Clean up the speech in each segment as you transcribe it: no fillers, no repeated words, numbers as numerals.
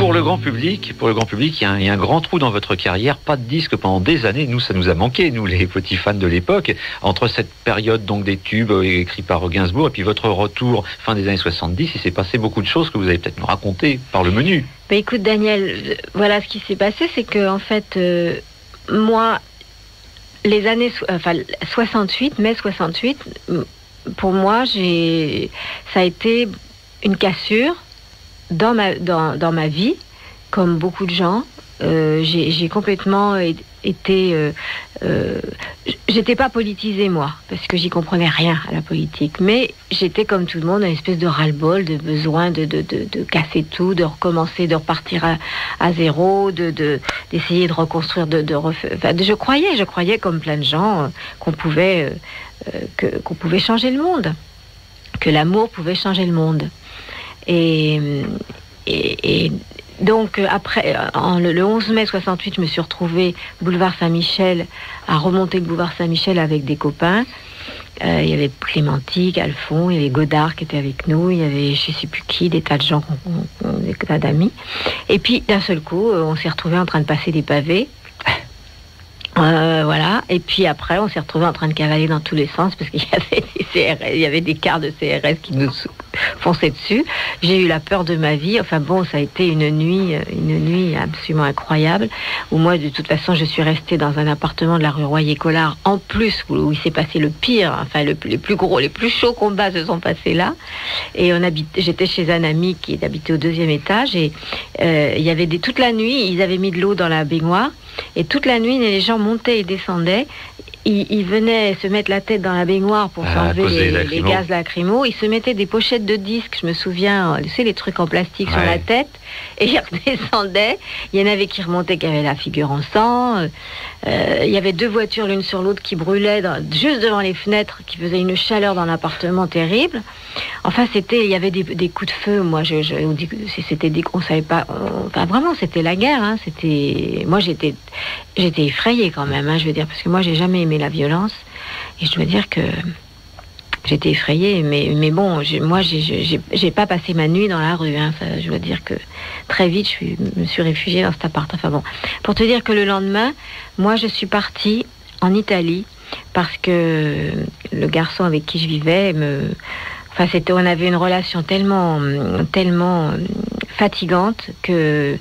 Pour le grand public, il y a un grand trou dans votre carrière, pas de disque pendant des années. Nous, ça nous a manqué, nous, les petits fans de l'époque. Entre cette période donc des tubes écrits par Gainsbourg et puis votre retour fin des années 70, il s'est passé beaucoup de choses que vous allez peut-être nous raconter par le menu. Bah, écoute Daniel, voilà ce qui s'est passé, c'est que en fait, moi, les années 68, mai 68, pour moi, ça a été une cassure dans ma vie, comme beaucoup de gens. J'ai complètement été... j'étais pas politisée, moi, parce que j'y comprenais rien à la politique. Mais j'étais, comme tout le monde, une espèce de ras-le-bol, de besoin de casser tout, de recommencer, de repartir à zéro, d'essayer de reconstruire, je croyais, comme plein de gens, qu'on pouvait changer le monde, que l'amour pouvait changer le monde. Et donc après, le 11 mai 68, je me suis retrouvée boulevard Saint-Michel, à remonter le boulevard Saint-Michel avec des copains. Il y avait Clémentique, Alphon, il y avait Godard qui était avec nous, il y avait je sais plus qui, des tas de gens, des tas d'amis. Et puis d'un seul coup, on s'est retrouvés en train de passer des pavés. Voilà. Et puis après, on s'est retrouvés en train de cavaler dans tous les sens parce qu'il y avait des CRS, il y avait des cars de CRS qui nous fonçaient dessus. J'ai eu la peur de ma vie. Enfin bon, ça a été une nuit absolument incroyable. Où moi, de toute façon, je suis restée dans un appartement de la rue Royer-Collard. En plus, où il s'est passé le pire. Enfin, les plus gros, les plus chauds combats se sont passés là. Et j'étais chez un ami qui habitait au 2e étage. Et il y avait toute la nuit, ils avaient mis de l'eau dans la baignoire. Et toute la nuit, les gens montaient et descendaient. Ils venaient se mettre la tête dans la baignoire pour s'enlever les gaz lacrymaux. Ils se mettaient des pochettes de disques, je me souviens, tu sais, les trucs en plastique sur la tête. Et ils redescendaient. Il y en avait qui remontaient, qui avaient la figure en sang. Il y avait 2 voitures l'une sur l'autre qui brûlaient juste devant les fenêtres, qui faisaient une chaleur dans l'appartement terrible. Enfin, il y avait des coups de feu. Moi, c'était on savait pas. Enfin, vraiment, c'était la guerre. Hein. Moi, j'étais effrayée quand même. Hein, je veux dire, parce que moi, j'ai jamais aimé la violence. Et je dois dire que j'étais effrayée. Mais bon, moi, j'ai pas passé ma nuit dans la rue. Hein, ça, je dois dire que très vite, je me suis réfugiée dans cet appart. Enfin bon, pour te dire que le lendemain, moi, je suis partie en Italie parce que le garçon avec qui je vivais on avait une relation tellement fatigante que...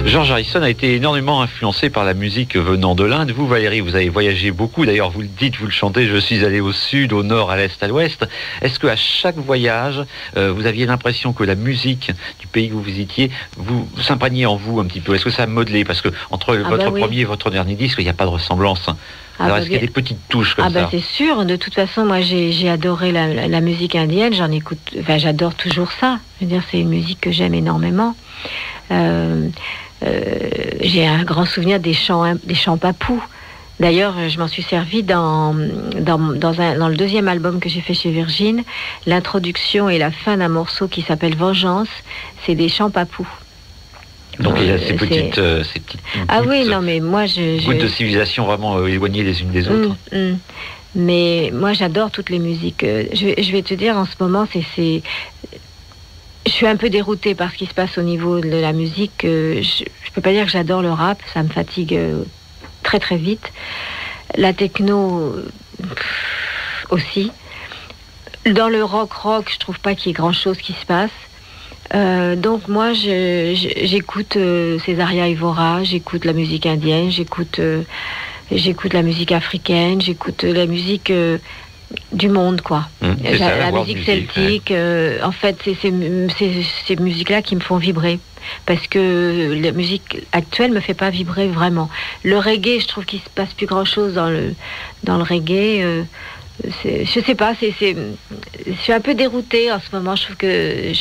George Harrison a été énormément influencé par la musique venant de l'Inde. Vous, Valérie, vous avez voyagé beaucoup. D'ailleurs, vous le dites, vous le chantez, je suis allé au sud, au nord, à l'est, à l'ouest. Est-ce qu'à chaque voyage, vous aviez l'impression que la musique du pays que vous visitiez vous s'imprégnait en vous un petit peu? Est-ce que ça a modelé? Parce que entre votre premier et votre dernier disque, il n'y a pas de ressemblance. Alors, est-ce qu'il y a des petites touches comme ça? C'est sûr. De toute façon, moi, j'ai adoré la musique indienne. J'en écoute. Enfin, j'adore toujours ça. Je veux dire, c'est une musique que j'aime énormément. J'ai un grand souvenir des chants papous. D'ailleurs, je m'en suis servi dans le 2e album que j'ai fait chez Virgin. L'introduction et la fin d'un morceau qui s'appelle Vengeance, c'est des chants papous. Donc il y a ces petites oui, non, mais moi gouttes de civilisation vraiment éloignées les unes des autres. Mais moi j'adore toutes les musiques. Je vais te dire, en ce moment, je suis un peu déroutée par ce qui se passe au niveau de la musique. Je peux pas dire que j'adore le rap, ça me fatigue très très vite. La techno aussi. Dans le rock, je trouve pas qu'il y ait grand chose qui se passe. Donc moi j'écoute Césaria Évora, j'écoute la musique indienne, j'écoute la musique africaine, j'écoute la musique du monde, quoi. La musique celtique. En fait, c'est ces musiques-là qui me font vibrer. Parce que la musique actuelle me fait pas vibrer vraiment. Le reggae, je trouve qu'il se passe plus grand-chose dans le reggae. Je sais pas, je suis un peu déroutée en ce moment. Je trouve que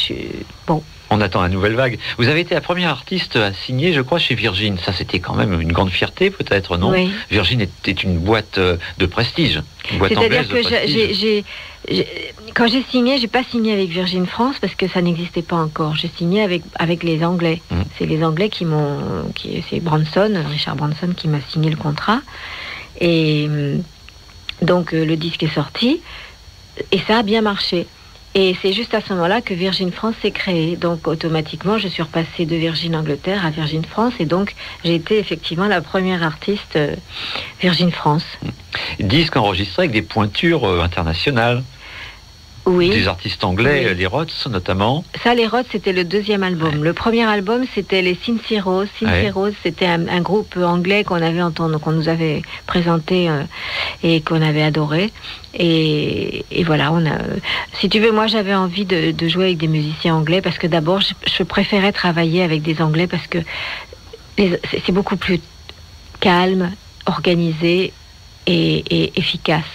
bon. On attend la nouvelle vague. Vous avez été la première artiste à signer, je crois, chez Virgin. Ça, c'était quand même une grande fierté, peut-être, non? Oui. Virgin était une boîte de prestige, une boîte anglaise de prestige. C'est-à-dire que quand j'ai signé, j'ai pas signé avec Virgin France parce que ça n'existait pas encore. J'ai signé avec les Anglais. C'est les Anglais c'est Richard Branson qui m'a signé le contrat. Et donc le disque est sorti et ça a bien marché. Et c'est juste à ce moment-là que Virgin France s'est créée. Donc automatiquement, je suis repassée de Virgin Angleterre à Virgin France. Et donc, j'ai été effectivement la première artiste Virgin France. Disque enregistré avec des pointures internationales. Oui. Des artistes anglais, Oui. les Rods notamment. Ça, les Rods, c'était le deuxième album. Ouais. Le premier album, c'était les Cincy Rose. Cincy Rose, c'était un groupe anglais qu'on nous avait présenté et qu'on avait adoré. Et voilà, si tu veux, moi, j'avais envie de jouer avec des musiciens anglais parce que d'abord, je préférais travailler avec des Anglais parce que c'est beaucoup plus calme, organisé et efficace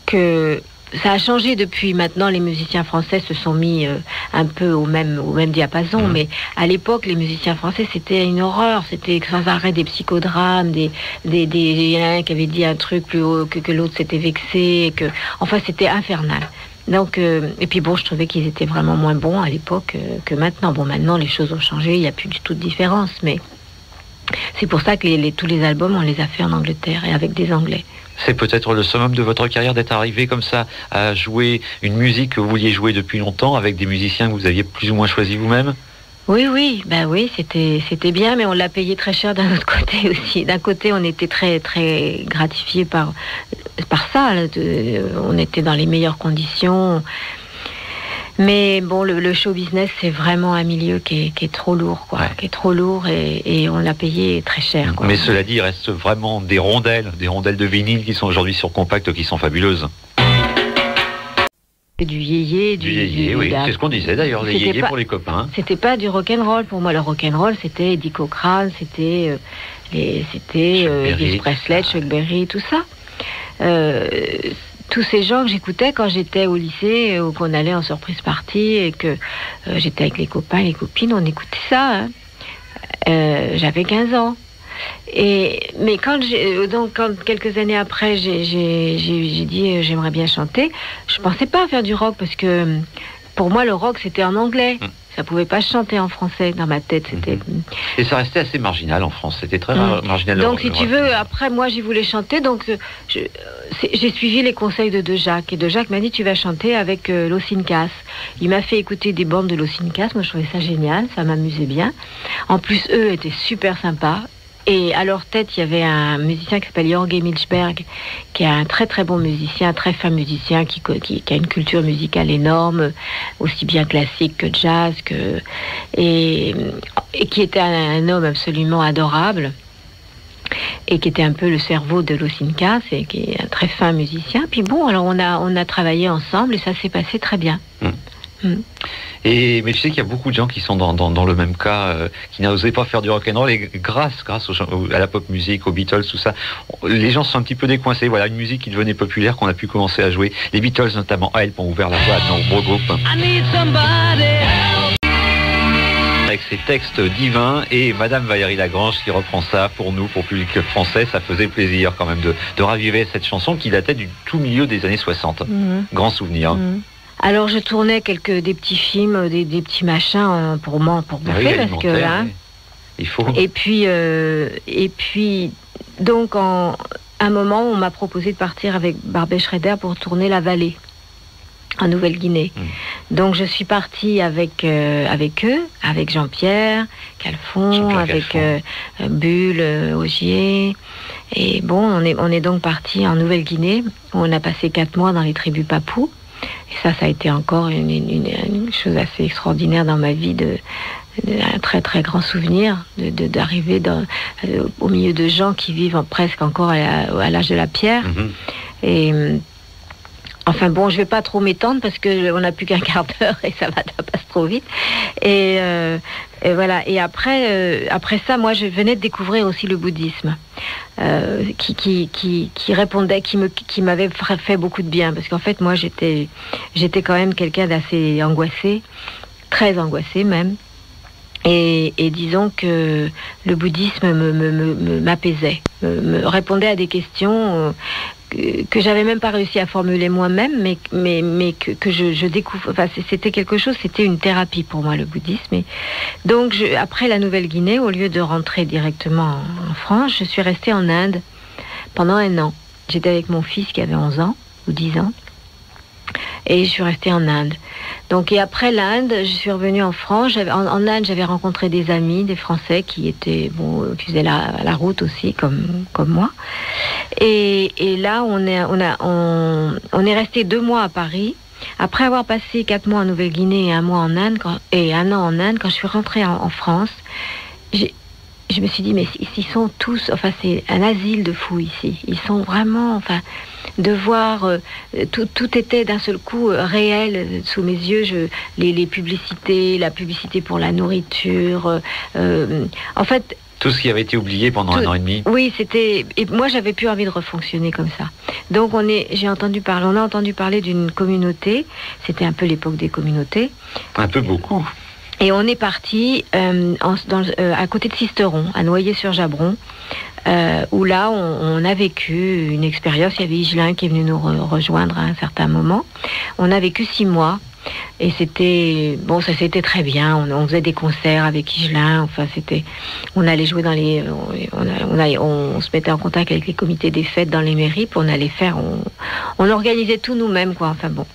que... Ça a changé depuis. Maintenant, les musiciens français se sont mis un peu au même diapason. Mais à l'époque, les musiciens français, c'était une horreur. C'était sans arrêt des psychodrames, il y en a un qui avait dit un truc plus haut que l'autre s'était vexé. Enfin, c'était infernal. Donc, et puis bon, je trouvais qu'ils étaient vraiment moins bons à l'époque que maintenant. Bon, maintenant, les choses ont changé. Il n'y a plus du tout de différence. Mais c'est pour ça que tous les albums, on les a fait en Angleterre et avec des Anglais. C'est peut-être le summum de votre carrière d'être arrivé comme ça à jouer une musique que vous vouliez jouer depuis longtemps avec des musiciens que vous aviez plus ou moins choisis vous-même? Oui, c'était bien, mais on l'a payé très cher d'un autre côté aussi. D'un côté, on était très très gratifiés par ça. On était dans les meilleures conditions. Mais bon, le show business, c'est vraiment un milieu qui est trop lourd, quoi. Ouais. Qui est trop lourd et on l'a payé très cher, quoi. Mais cela dit, il reste vraiment des rondelles de vinyle qui sont aujourd'hui sur compact, qui sont fabuleuses. C'est du yéyé, oui. C'est ce qu'on disait d'ailleurs, les yéyés pour les copains. C'était pas du rock'n'roll. Pour moi, le rock'n'roll, c'était Eddie Cochrane, c'était Elvis Presley, Chuck Berry, tout ça. Tous ces gens que j'écoutais quand j'étais au lycée ou qu'on allait en surprise party et que j'étais avec les copains, les copines, on écoutait ça. Hein. J'avais 15 ans. Mais quand quelques années après, j'ai dit j'aimerais bien chanter, je pensais pas faire du rock parce que pour moi le rock c'était en anglais. Ça pouvait pas chanter en français dans ma tête. C'était... Et ça restait assez marginal en France. C'était très marginal. Donc, si tu veux, après, moi, j'y voulais chanter. Donc, j'ai suivi les conseils de De Jacques. Et De Jacques m'a dit, tu vas chanter avec Los Incas. Il m'a fait écouter des bandes de Los Incas. Moi, je trouvais ça génial. Ça m'amusait bien. En plus, eux étaient super sympas. Et à leur tête, il y avait un musicien qui s'appelle Jorge Milchberg, qui est un très très bon musicien, très fin musicien, qui a une culture musicale énorme, aussi bien classique que jazz, et qui était un homme absolument adorable, et qui était un peu le cerveau de Los Incas, et qui est un très fin musicien. Puis bon, alors on a travaillé ensemble, et ça s'est passé très bien. Mais tu sais qu'il y a beaucoup de gens qui sont dans le même cas, qui n'osaient pas faire du rock'n'roll, et grâce à la pop musique, aux Beatles, tout ça, les gens sont un petit peu décoincés. Voilà, une musique qui devenait populaire, qu'on a pu commencer à jouer. Les Beatles notamment, Help, ont ouvert la voie à de nombreux groupes. Avec ses textes divins, et Madame Valérie Lagrange qui reprend ça pour nous, pour le public français. Ça faisait plaisir quand même de raviver cette chanson qui datait du tout milieu des années 60. Grand souvenir. Alors je tournais des petits films, des petits machins pour bouffer, parce que là. Il faut. Et puis donc à un moment on m'a proposé de partir avec Barbet Schroeder pour tourner La Vallée en Nouvelle-Guinée. Donc je suis partie avec eux, avec Jean-Pierre Calfon, avec Bulle Augier. Et bon, on est donc parti en Nouvelle-Guinée où on a passé 4 mois dans les tribus papous. Et ça a été encore une chose assez extraordinaire dans ma vie, un très très grand souvenir d'arriver au milieu de gens qui vivent presque encore à l'âge de la pierre. Et enfin bon, je vais pas trop m'étendre parce qu'on n'a plus qu'un quart d'heure et ça passe trop vite. Et voilà. Et après ça, moi, je venais de découvrir aussi le bouddhisme, qui répondait, qui m'avait fait beaucoup de bien, parce qu'en fait, moi, j'étais quand même quelqu'un d'assez angoissé, très angoissé même. Et disons que le bouddhisme m'apaisait, me répondait à des questions que j'avais même pas réussi à formuler moi-même, mais que je découvre. Enfin, c'était quelque chose, c'était une thérapie pour moi, le bouddhisme. Et donc, après la Nouvelle-Guinée, au lieu de rentrer directement en France, je suis restée en Inde pendant 1 an. J'étais avec mon fils qui avait 11 ans ou 10 ans. Et je suis restée en Inde. Donc, et après l'Inde, je suis revenue en France. En Inde, j'avais rencontré des amis, des Français qui étaient, qui faisaient la route aussi, comme moi. Et là, on est resté 2 mois à Paris. Après avoir passé 4 mois en Nouvelle-Guinée et 1 mois en Inde, et 1 an en Inde, quand je suis rentrée en France, je me suis dit, mais ils sont tous, enfin, c'est un asile de fous ici. Ils sont vraiment, enfin, de voir, tout était d'un seul coup réel sous mes yeux. Les publicités, la publicité pour la nourriture, en fait. Tout ce qui avait été oublié pendant 1 an et demi. Oui, c'était. Et moi, j'avais plus envie de refonctionner comme ça. Donc, on a entendu parler d'une communauté. C'était un peu l'époque des communautés. Un peu beaucoup. Et on est parti à côté de Sisteron, à Noyers-sur-Jabron, où là, on a vécu une expérience. Il y avait Higelin qui est venu nous rejoindre à un certain moment. On a vécu 6 mois. Et c'était très bien. On faisait des concerts avec Higelin. Enfin, on allait jouer dans les, on se mettait en contact avec les comités des fêtes dans les mairies. Puis on allait faire, on organisait tout nous-mêmes, quoi. Enfin bon.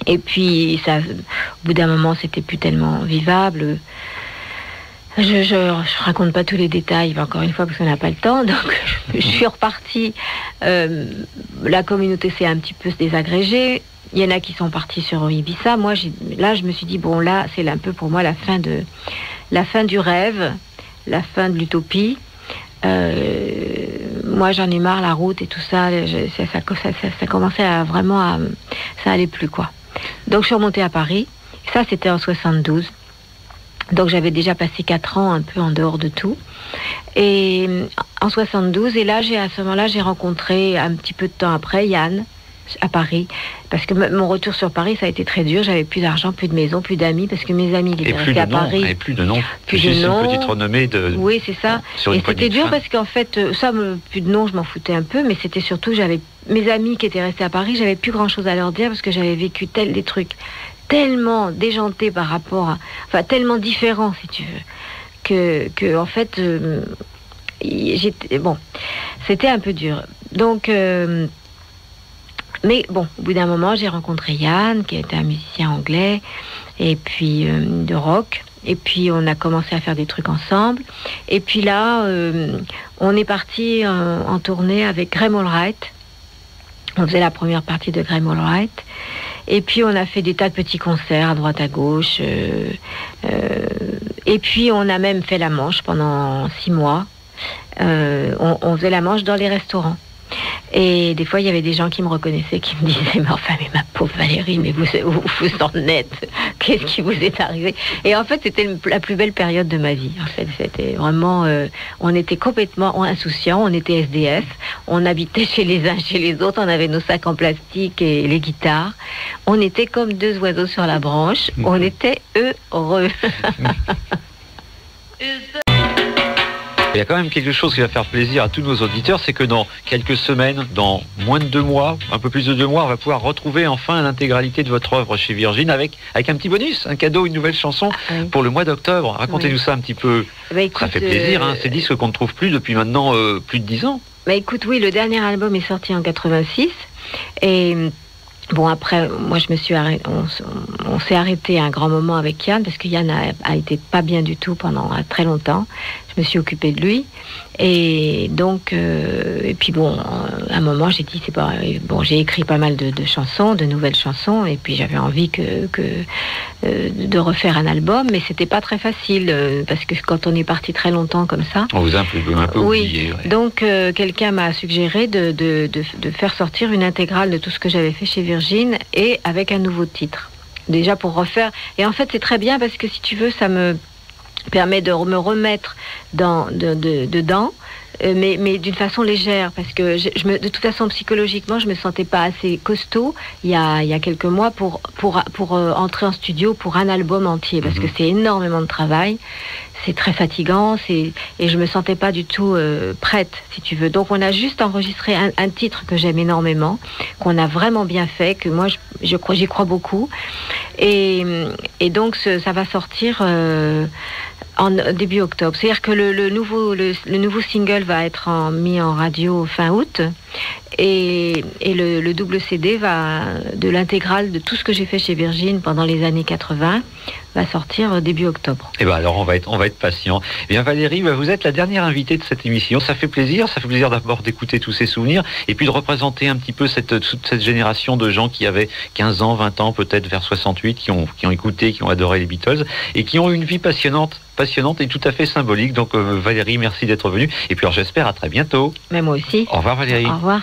Et puis ça, au bout d'un moment, c'était plus tellement vivable. Je raconte pas tous les détails, encore une fois, parce qu'on n'a pas le temps. Donc, je suis repartie. La communauté s'est un petit peu désagrégée. Il y en a qui sont partis sur Ibiza. Moi, là, je me suis dit, bon, là, c'est un peu pour moi la fin du rêve, la fin de l'utopie. Moi, j'en ai marre, la route et tout ça. Ça commençait à vraiment ça allait plus, quoi. Donc, je suis remontée à Paris. Ça, c'était en 72. Donc, j'avais déjà passé 4 ans un peu en dehors de tout. Et en 72, et là, à ce moment-là, j'ai rencontré un petit peu de temps après Yann à Paris, parce que mon retour sur Paris, ça a été très dur. J'avais plus d'argent, plus de maison, plus d'amis, parce que mes amis qui étaient restés à Paris. Et plus de nom. Plus de nom. Une petite renommée de. Oui, c'est ça. Et c'était dur parce qu'en fait, plus de nom, je m'en foutais un peu, mais c'était surtout, j'avais mes amis qui étaient restés à Paris, j'avais plus grand-chose à leur dire parce que j'avais vécu des trucs tellement déjantés par rapport à, enfin tellement différents, si tu veux, que en fait, c'était un peu dur. Donc. Mais bon, au bout d'un moment, j'ai rencontré Yann, qui était un musicien anglais, et puis de rock. Et puis, on a commencé à faire des trucs ensemble. Et puis là, on est parti en tournée avec Graham Allwright. On faisait la première partie de Graham Allwright. Et puis, on a fait des tas de petits concerts à droite, à gauche. Et puis, on a même fait la Manche pendant 6 mois. On faisait la Manche dans les restaurants. Et des fois, il y avait des gens qui me reconnaissaient, qui me disaient, mais enfin, mais ma pauvre Valérie, mais vous en êtes, qu'est-ce qui vous est arrivé? Et en fait, c'était la plus belle période de ma vie. En fait, c'était vraiment, on était complètement insouciants, on était SDF, on habitait chez les uns, chez les autres, on avait nos sacs en plastique et les guitares. On était comme 2 oiseaux sur la branche, on était heureux. Il y a quand même quelque chose qui va faire plaisir à tous nos auditeurs, c'est que dans quelques semaines, dans moins de 2 mois, un peu plus de 2 mois, on va pouvoir retrouver enfin l'intégralité de votre œuvre chez Virgin avec un petit bonus, un cadeau, une nouvelle chanson pour le mois d'octobre. Racontez-nous ça un petit peu. Écoute, ça fait plaisir, ces disques qu'on ne trouve plus depuis maintenant plus de 10 ans. Écoute, oui, le dernier album est sorti en 86 et... Bon, après, moi, on s'est arrêté à un grand moment avec Yann, parce que Yann a été pas bien du tout pendant très longtemps. Je me suis occupée de lui. Et donc, et puis bon, à un moment, j'ai dit, j'ai écrit pas mal de chansons, de nouvelles chansons, et puis j'avais envie de refaire un album, mais c'était pas très facile, parce que quand on est parti très longtemps comme ça... On vous a un peu oublié. Ouais. Donc, quelqu'un m'a suggéré de faire sortir une intégrale de tout ce que j'avais fait chez Virgin, et avec un nouveau titre. Déjà pour refaire... Et en fait, c'est très bien, parce que si tu veux, ça me permet de me remettre dedans, mais d'une façon légère, parce que de toute façon, psychologiquement, je me sentais pas assez costaud il y a quelques mois pour entrer en studio pour un album entier, parce que c'est énormément de travail, c'est très fatigant, et je me sentais pas du tout prête, si tu veux. Donc on a juste enregistré un titre que j'aime énormément, qu'on a vraiment bien fait, que moi j'y crois beaucoup, et donc ça va sortir en début octobre. C'est-à-dire que le nouveau single va être mis en radio fin août. Et le double CD va de l'intégrale de tout ce que j'ai fait chez Virgin pendant les années 80 va sortir début octobre. Et bien alors on va être patient. Eh bien Valérie, vous êtes la dernière invitée de cette émission. Ça fait plaisir d'abord d'écouter tous ces souvenirs et puis de représenter un petit peu toute cette génération de gens qui avaient 15 ans, 20 ans, peut-être vers 68, qui ont écouté, qui ont adoré les Beatles et qui ont eu une vie passionnante et tout à fait symbolique. Donc Valérie, merci d'être venue. Et puis alors j'espère à très bientôt. Mais moi aussi. Au revoir Valérie. Au revoir.